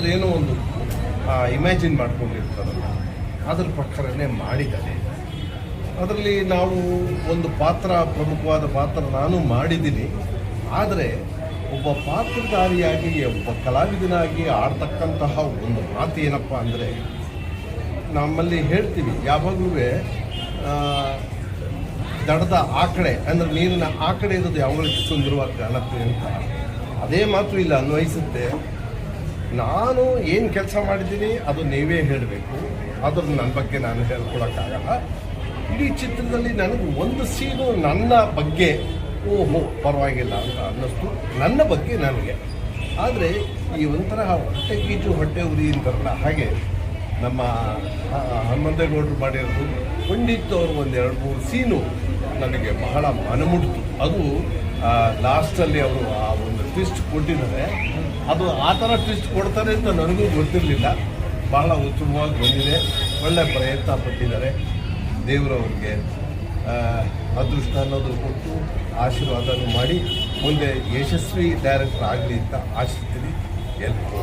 ಅವ್ರದ್ದು ಏನೋ ಒಂದು ಇಮ್ಯಾಜಿನ್ ಮಾಡ್ಕೊಂಡಿರ್ತಾರಲ್ಲ ಅದ್ರ ಪ್ರಕಾರನೇ ಮಾಡಿದ್ದಾರೆ. ಅದರಲ್ಲಿ ನಾವು ಒಂದು ಪ್ರಮುಖವಾದ ಪಾತ್ರ ನಾನು ಮಾಡಿದ್ದೀನಿ. ಆದರೆ ಒಬ್ಬ ಪಾತ್ರಧಾರಿಯಾಗಿ ಒಬ್ಬ ಕಲಾವಿದನಾಗಿ ಆಡ್ತಕ್ಕಂತಹ ಒಂದು ಮಾತು ಏನಪ್ಪ ಅಂದರೆ, ನಮ್ಮಲ್ಲಿ ಹೇಳ್ತೀವಿ ಯಾವಾಗಲೂ ದಡದ ಆ ಕಡೆ ಅಂದರೆ ನೀರಿನ ಆ ಕಡೆ ಇರೋದು ಯಾವಾಗಲೂ ಸುಂದರವಾಗಿ ಕಾಣುತ್ತೆ ಅಂತ. ಅದೇ ಮಾತು ಇಲ್ಲ ಅನ್ವಯಿಸುತ್ತೆ. ನಾನು ಏನು ಕೆಲಸ ಮಾಡಿದ್ದೀನಿ ಅದು ನೀವೇ ಹೇಳಬೇಕು, ಅದ್ರ ನನ್ನ ಬಗ್ಗೆ ನಾನು ಹೇಳ್ಕೊಳಕ್ಕಾಗಲ್ಲ. ಇಡೀ ಚಿತ್ರದಲ್ಲಿ ನನಗೆ ಒಂದು ಸೀನು ನನ್ನ ಬಗ್ಗೆ ಓಹೋ ಪರವಾಗಿಲ್ಲ ಅಂತ ಅನ್ನಿಸ್ತು, ನನ್ನ ಬಗ್ಗೆ ನನಗೆ. ಆದರೆ ಈ ಒಂಥರ ಹೊಟ್ಟೆ ಗೀಚು ಹೊಟ್ಟೆ ಉರಿ ಅಂತಾರಲ್ಲ, ಹಾಗೆ ನಮ್ಮ ಹನುಮಂತೇಗೌಡರು ಮಾಡಿರೋದು ಪಂಡಿತ್ ಅವರು ಒಂದು 2-3 ಸೀನು ನನಗೆ ಬಹಳ ಮನಮುಡ್ತು. ಅದು ಲಾಸ್ಟಲ್ಲಿ ಅವರು ಆ ಒಂದು ಟ್ವಿಸ್ಟ್ ಕೊಟ್ಟಿದ್ದಾರೆ. ಅದು ಆ ಥರ ಟ್ವಿಸ್ಟ್ ಕೊಡ್ತಾರೆ ಅಂತ ನನಗೂ ಗೊತ್ತಿರಲಿಲ್ಲ. ಬಹಳ ಉತ್ತಮವಾಗಿ ಬಂದಿದೆ, ಒಳ್ಳೆಯ ಪ್ರಯತ್ನ ಪಟ್ಟಿದ್ದಾರೆ. ದೇವರವ್ರಿಗೆ ಅದೃಷ್ಟ ಅನ್ನೋದು ಕೊಟ್ಟು ಆಶೀರ್ವಾದನೂ ಮಾಡಿ ಮುಂದೆ ಯಶಸ್ವಿ ಡೈರೆಕ್ಟರ್ ಆಗಲಿ ಅಂತ ಆಶಿಸ್ತೀನಿ. ಎಲ್ಲರೂ